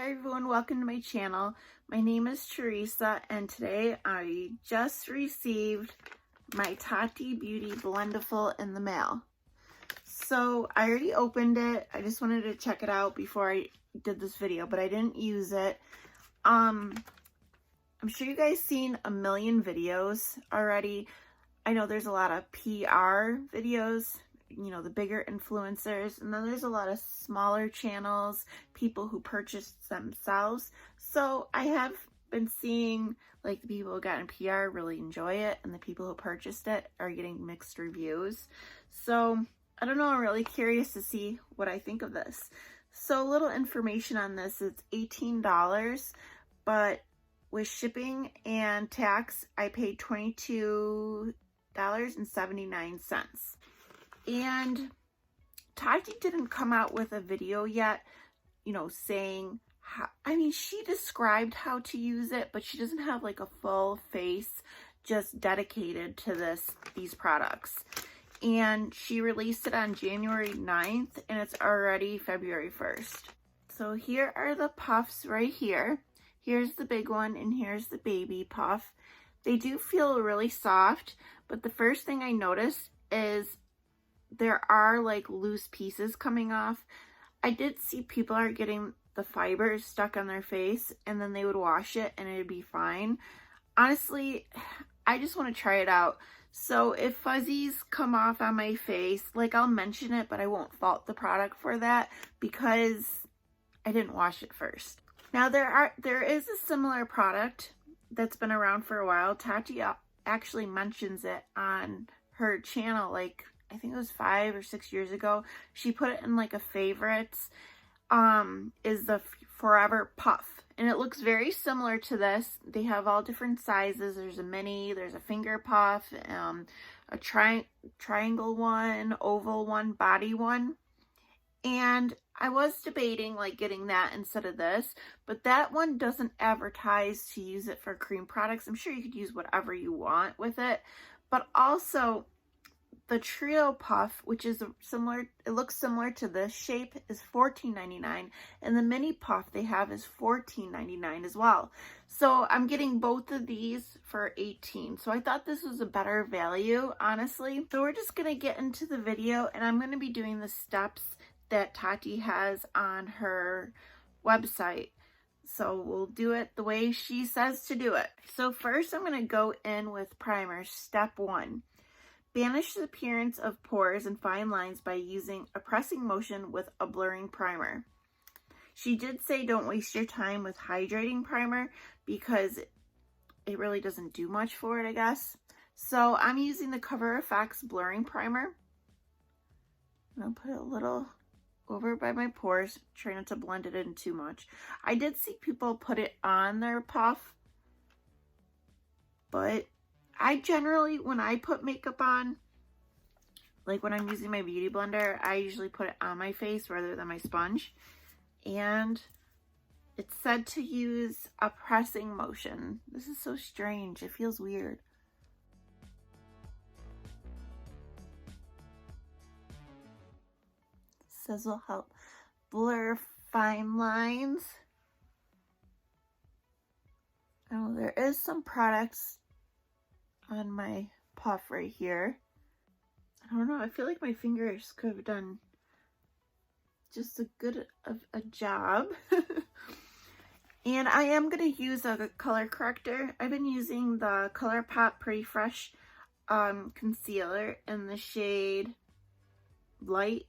Hi everyone, welcome to my channel. My name is Teresa and today I just received my Tati Beauty Blendiful in the mail. So I already opened it. I just wanted to check it out before I did this video, but I didn't use it. I'm sure you guys seen a million videos already. I know there's a lot of PR videos, you know, the bigger influencers, and then there's a lot of smaller channels, people who purchase themselves. So I have been seeing like the people who got in PR really enjoy it, and the people who purchased it are getting mixed reviews. So I don't know, I'm really curious to see what I think of this. So a little information on this, it's $18, but with shipping and tax, I paid $22.79. And Tati didn't come out with a video yet, you know, saying how, I mean, she described how to use it, but she doesn't have like a full face just dedicated to these products. And she released it on January 9th and it's already February 1st. So here are the puffs right here. Here's the big one and here's the baby puff. They do feel really soft, but the first thing I noticed is there are like loose pieces coming off. I did see people are getting the fibers stuck on their face and then they would wash it and it'd be fine. Honestly, I just want to try it out. So if fuzzies come off on my face, like I'll mention it, but I won't fault the product for that because I didn't wash it first. Now there is a similar product that's been around for a while. Tati actually mentions it on her channel, like I think it was 5 or 6 years ago. She put it in like a favorites, is the Forever Puff. And it looks very similar to this. They have all different sizes. There's a mini, there's a finger puff, a triangle one, oval one, body one. And I was debating like getting that instead of this, but that one doesn't advertise to use it for cream products. I'm sure you could use whatever you want with it, but also the trio puff, which is similar, it looks similar to this shape, is $14.99, and the mini puff they have is $14.99 as well. So I'm getting both of these for $18. So I thought this was a better value, honestly. So we're just gonna get into the video, and I'm gonna be doing the steps that Tati has on her website. So we'll do it the way she says to do it. So first I'm gonna go in with primer. Step 1. Banish the appearance of pores and fine lines by using a pressing motion with a blurring primer. She did say don't waste your time with hydrating primer because it really doesn't do much for it, I guess. So I'm using the Cover FX blurring primer. I'll put it a little over by my pores, try not to blend it in too much. I did see people put it on their puff, but I generally, when I put makeup on, like when I'm using my beauty blender, I usually put it on my face rather than my sponge. And it's said to use a pressing motion. This is so strange. It feels weird. It says will help blur fine lines. Oh, there is some products on my puff right here. I don't know, I feel like my fingers could have done just as good of a job. And I am going to use a color corrector. I've been using the ColourPop Pretty Fresh concealer in the shade Light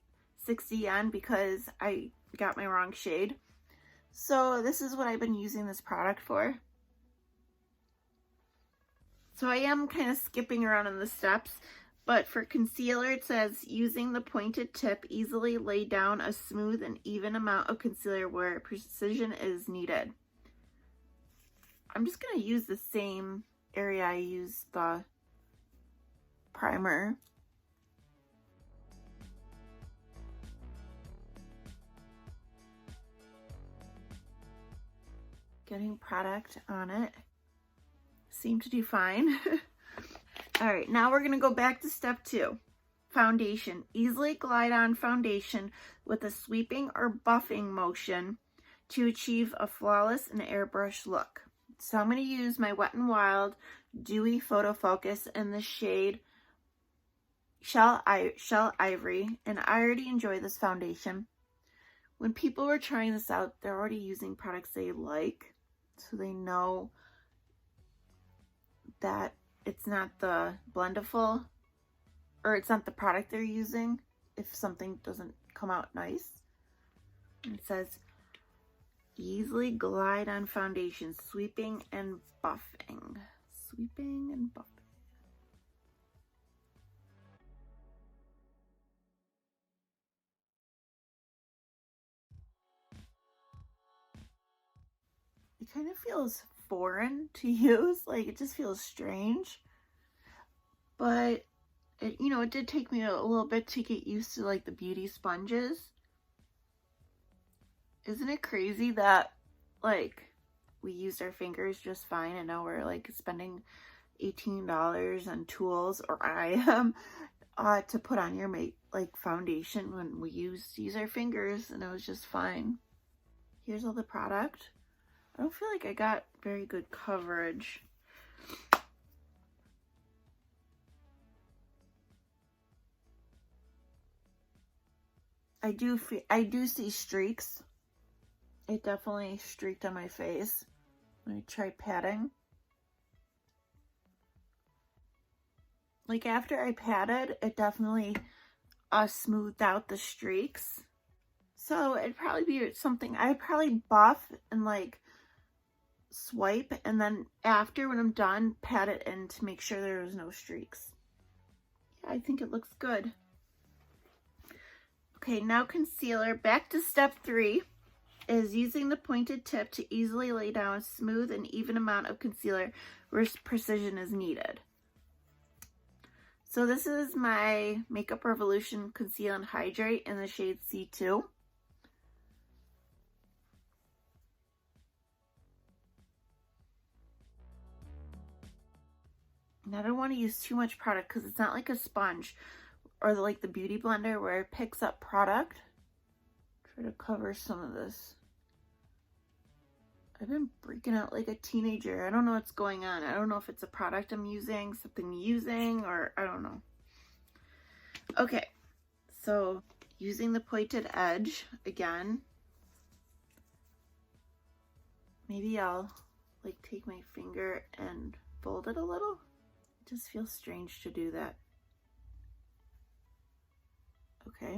60N because I got my wrong shade. So this is what I've been using this product for. So I am kind of skipping around in the steps, but for concealer it says using the pointed tip, easily lay down a smooth and even amount of concealer where precision is needed. I'm just going to use the same area I used the primer. Getting product on it. Seemed to do fine. All right, now we're gonna go back to step 2. Foundation. Easily glide on foundation with a sweeping or buffing motion to achieve a flawless and airbrush look. So I'm going to use my Wet n Wild Dewy Photo Focus in the shade Shell Ivory, and I already enjoy this foundation. When people were trying this out, they're already using products they like, so they know that it's not the Blendiful, or it's not the product they're using if something doesn't come out nice. And it says, easily glide on foundation, sweeping and buffing. Sweeping and buffing. It kind of feels foreign to use, like it just feels strange. But it, you know, it did take me a little bit to get used to like the beauty sponges. Isn't it crazy that like we used our fingers just fine and now we're like spending $18 on tools, or I am, to put on your like foundation when we use our fingers, and it was just fine. Here's all the product. I don't feel like I got very good coverage. I do see streaks. It definitely streaked on my face when I tried patting. Like after I patted, it definitely smoothed out the streaks. So it'd probably be something I'd probably buff and like swipe, and then after, when I'm done, pat it in to make sure there was no streaks. Yeah, I think it looks good. Okay, now concealer. Back to step 3 is using the pointed tip to easily lay down a smooth and even amount of concealer where precision is needed. So this is my Makeup Revolution Conceal and Hydrate in the shade C2. And I don't want to use too much product because it's not like a sponge or like the Beauty Blender where it picks up product. Try to cover some of this. I've been breaking out like a teenager. I don't know what's going on. I don't know if it's a product I'm using, something using, or I don't know. Okay, so using the pointed edge again. Maybe I'll like take my finger and fold it a little. It just feels strange to do that. Okay.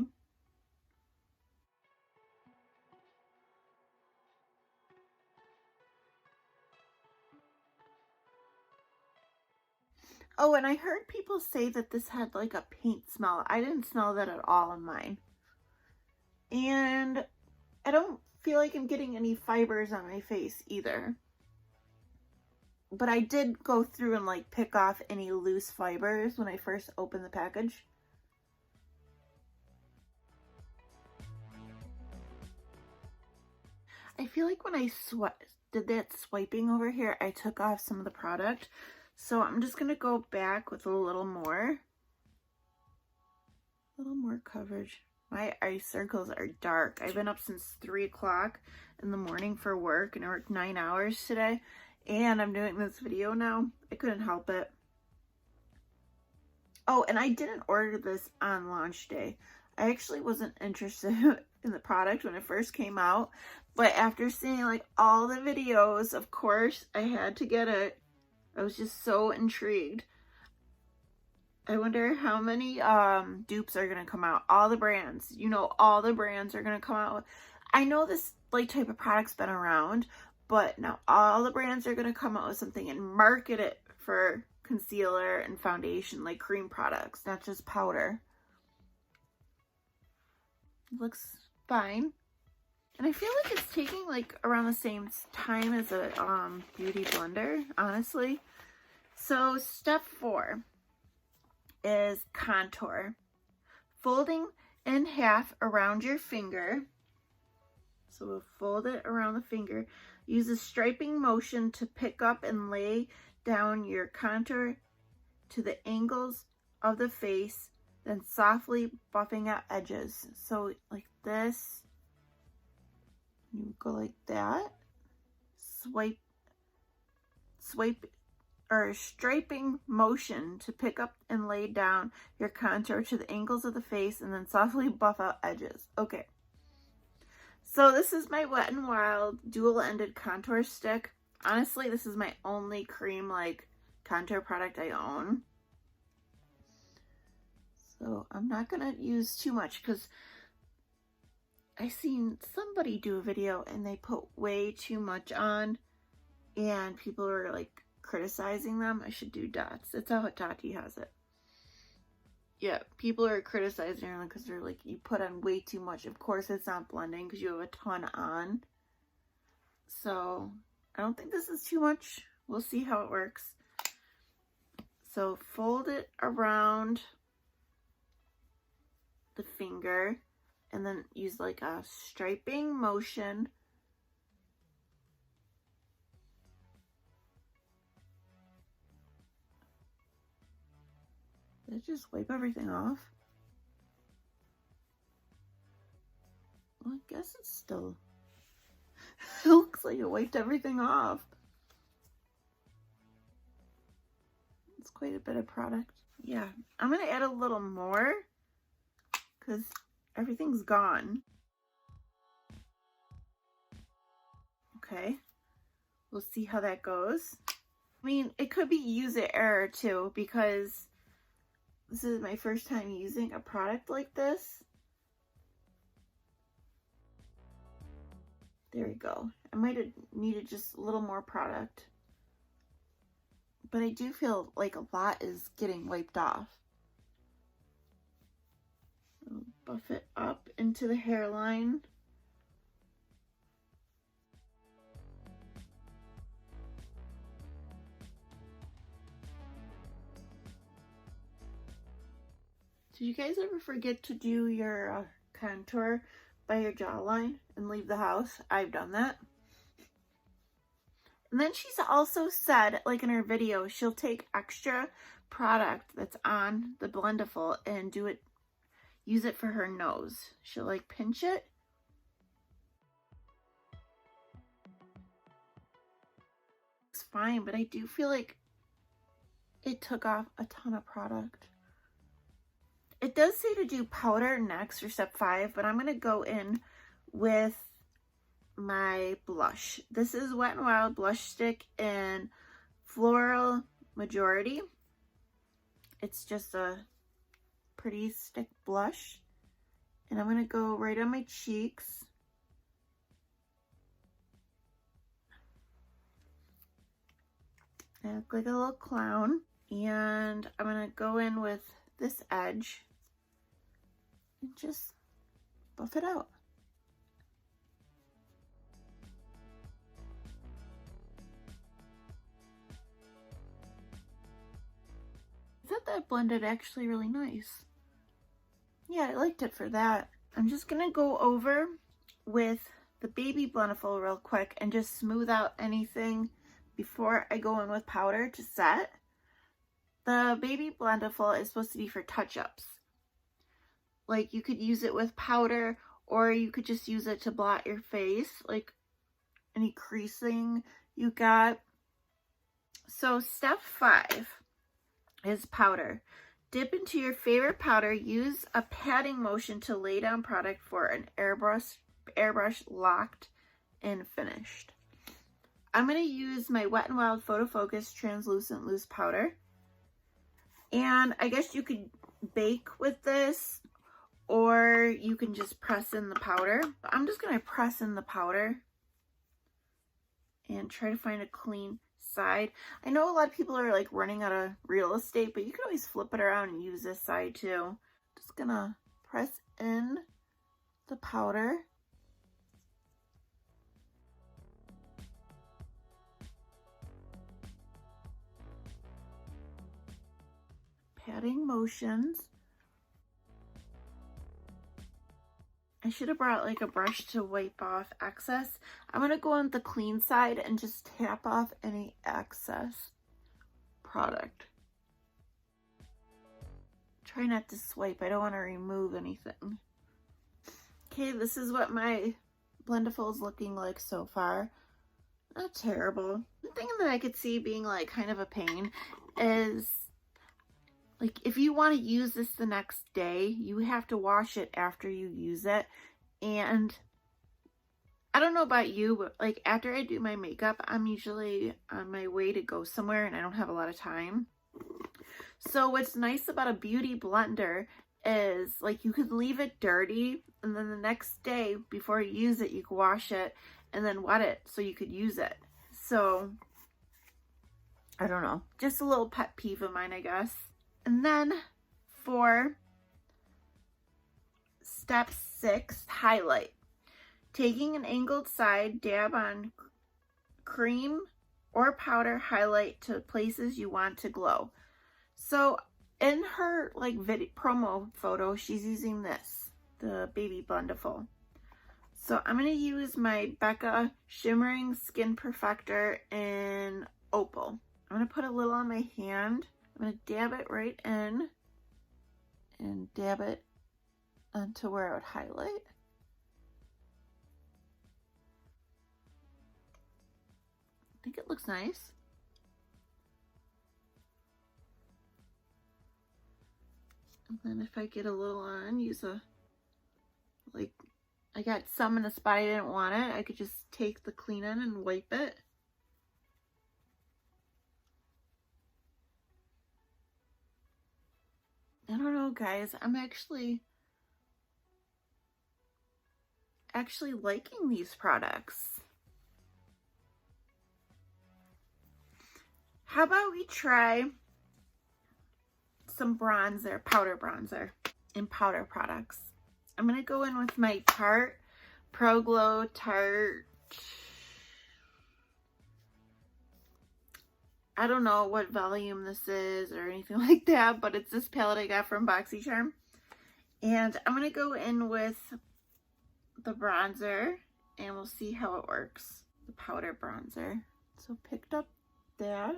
Oh, and I heard people say that this had like a paint smell. I didn't smell that at all on mine. And I don't feel like I'm getting any fibers on my face either. But I did go through and like pick off any loose fibers when I first opened the package. I feel like when I did that swiping over here, I took off some of the product. So I'm just going to go back with a little more coverage. My eye circles are dark. I've been up since 3 o'clock in the morning for work, and I worked 9 hours today. And I'm doing this video now. I couldn't help it. Oh, and I didn't order this on launch day. I actually wasn't interested in the product when it first came out. But after seeing like all the videos, of course, I had to get it. I was just so intrigued. I wonder how many dupes are going to come out. All the brands. You know, all the brands are going to come out. I know this like type of product's been around, but now all the brands are going to come out with something and market it for concealer and foundation, like cream products, not just powder. It looks fine. And I feel like it's taking like around the same time as a Beauty Blender, honestly. So step 4 is contour. Folding in half around your finger. So we'll fold it around the finger. Use a striping motion to pick up and lay down your contour to the angles of the face, then softly buffing out edges. So like this. You go like that. Swipe or striping motion to pick up and lay down your contour to the angles of the face and then softly buff out edges. Okay. So this is my Wet n Wild dual-ended contour stick. Honestly, this is my only cream like contour product I own. So I'm not gonna use too much because I seen somebody do a video and they put way too much on and people were like criticizing them. I should do dots. That's how Tati has it. Yeah, people are criticizing her because they're like, you put on way too much. Of course it's not blending because you have a ton on. So I don't think this is too much. We'll see how it works. So fold it around the finger and then use like a striping motion. Let's just wipe everything off. Well, I guess it's still, it looks like it wiped everything off. It's quite a bit of product. Yeah, I'm gonna add a little more because everything's gone. Okay, we'll see how that goes. I mean, it could be user error too because this is my first time using a product like this. There we go. I might have needed just a little more product. But I do feel like a lot is getting wiped off. I'll buff it up into the hairline. Did you guys ever forget to do your contour by your jawline and leave the house? I've done that. And then she's also said, like in her video, she'll take extra product that's on the Blendiful and use it for her nose. She'll like pinch it. It's fine, but I do feel like it took off a ton of product. It does say to do powder next for step 5, but I'm going to go in with my blush. This is Wet n Wild blush stick in Floral Majority. It's just a pretty stick blush. And I'm going to go right on my cheeks. I look like a little clown. And I'm going to go in with this edge and just buff it out. I thought that blended actually really nice. Yeah, I liked it for that. I'm just gonna go over with the Baby Blendiful real quick and just smooth out anything before I go in with powder to set. The Baby Blendiful is supposed to be for touch-ups. Like you could use it with powder or you could just use it to blot your face, like any creasing you got. So step 5 is powder. Dip into your favorite powder. Use a patting motion to lay down product for an airbrush locked and finished. I'm going to use my Wet n Wild Photo Focus Translucent Loose Powder. And I guess you could bake with this or you can just press in the powder. I'm just going to press in the powder and try to find a clean side. I know a lot of people are like running out of real estate, but you can always flip it around and use this side too. Just gonna press in the powder. Patting motions. I should have brought like a brush to wipe off excess. I'm going to go on the clean side and just tap off any excess product. Try not to swipe. I don't want to remove anything. Okay, this is what my Blendiful is looking like so far. Not terrible. The thing that I could see being like kind of a pain is like if you want to use this the next day, you have to wash it after you use it. And I don't know about you, but like after I do my makeup, I'm usually on my way to go somewhere and I don't have a lot of time. So what's nice about a beauty blender is like you could leave it dirty and then the next day before you use it, you can wash it and then wet it so you could use it. So I don't know, just a little pet peeve of mine, I guess. And then for step 6, highlight. Taking an angled side, dab on cream or powder highlight to places you want to glow. So in her like video promo photo, she's using this, the Baby Blendiful. So I'm going to use my Becca Shimmering Skin Perfector in Opal. I'm going to put a little on my hand. I'm going to dab it right in and dab it onto where I would highlight. I think it looks nice. And then if I get a little on, use a, like, I got some in a spot I didn't want it, I could just take the clean end and wipe it. I don't know, guys. I'm actually liking these products. How about we try some bronzer, powder bronzer in powder products. I'm going to go in with my Tarte Pro Glow Tarte. I don't know what volume this is or anything like that, but it's this palette I got from BoxyCharm. And I'm going to go in with the bronzer and we'll see how it works. The powder bronzer. So picked up that.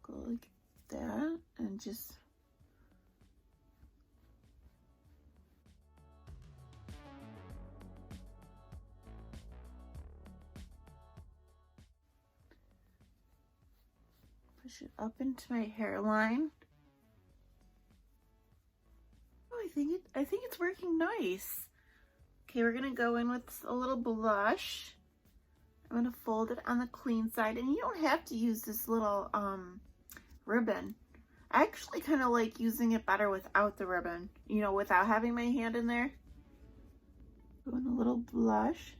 Go like that and just push it up into my hairline. Oh, I think it's working nice. Okay, we're gonna go in with a little blush. I'm gonna fold it on the clean side, and you don't have to use this little ribbon. I actually kind of like using it better without the ribbon, you know, without having my hand in there. Doing a little blush.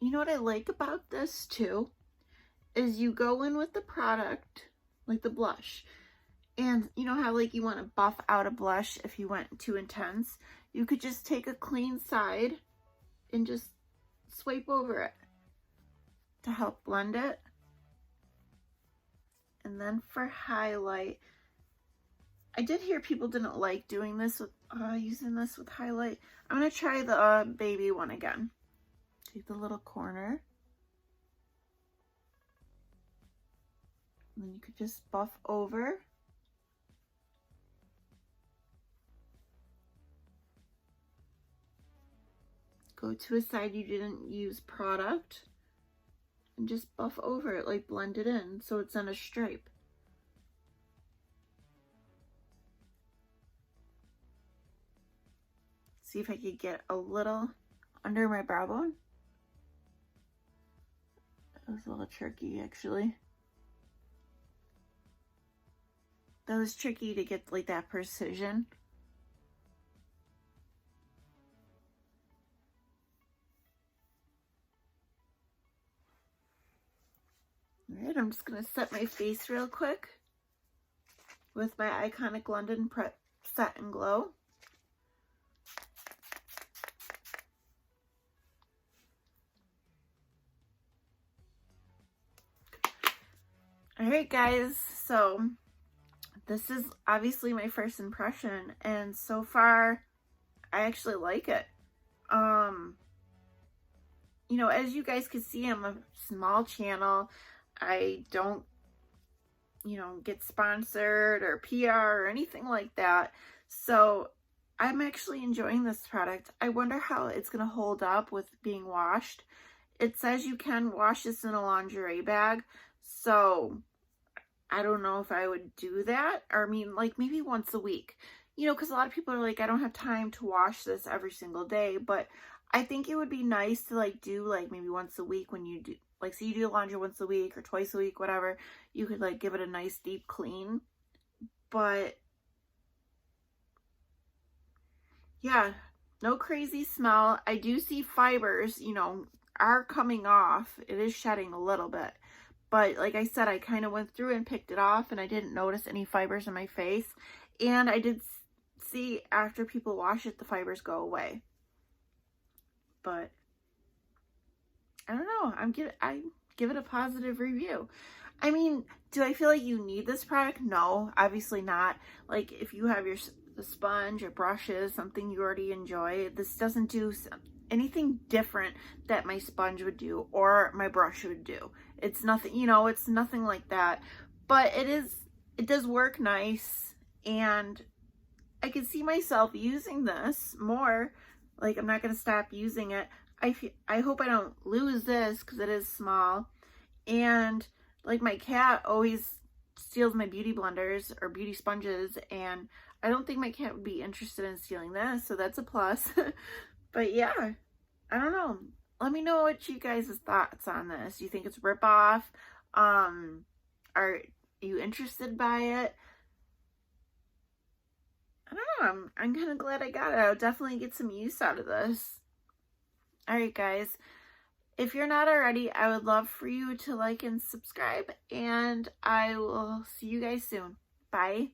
You know what I like about this too is you go in with the product, like the blush, and you know how like you want to buff out a blush if you went too intense. You could just take a clean side and just swipe over it to help blend it. And then for highlight, I did hear people didn't like doing this with using this with highlight. I'm gonna try the baby one again. Take the little corner, and then you could just buff over. Go to a side you didn't use product and just buff over it, like blend it in so it's on a stripe. See if I could get a little under my brow bone. That was a little tricky, actually. That was tricky to get like that precision. All right, I'm just gonna set my face real quick with my Iconic London Set and Glow. All right, guys, so this is obviously my first impression, and so far I actually like it. You know, as you guys can see, I'm a small channel. I don't you know, get sponsored or PR or anything like that. So I'm actually enjoying this product. I wonder how it's going to hold up with being washed. It says you can wash this in a lingerie bag. So I don't know if I would do that. Or I mean, like maybe once a week. You know, because a lot of people are like, I don't have time to wash this every single day. But I think it would be nice to like do like maybe once a week when you do, like say you do laundry once a week or twice a week, whatever. You could like give it a nice deep clean. But yeah, no crazy smell. I do see fibers, you know, are coming off. It is shedding a little bit. But like I said, I kind of went through and picked it off and I didn't notice any fibers in my face. And I did see after people wash it, the fibers go away. But I don't know. I give it a positive review. I mean, do I feel like you need this product? No, obviously not. Like if you have the sponge or brushes, something you already enjoy, this doesn't do anything different that my sponge would do or my brush would do. It's nothing, you know, it's nothing like that. But it does work nice, and I can see myself using this more. Like I'm not going to stop using it. I hope I don't lose this because it is small. And like my cat always steals my beauty blenders or beauty sponges, and I don't think my cat would be interested in stealing this, so that's a plus. But yeah, I don't know. Let me know what you guys' thoughts on this. Do you think it's a ripoff? Are you interested by it? I don't know. I'm kind of glad I got it. I'll definitely get some use out of this. All right, guys. If you're not already, I would love for you to like and subscribe, and I will see you guys soon. Bye.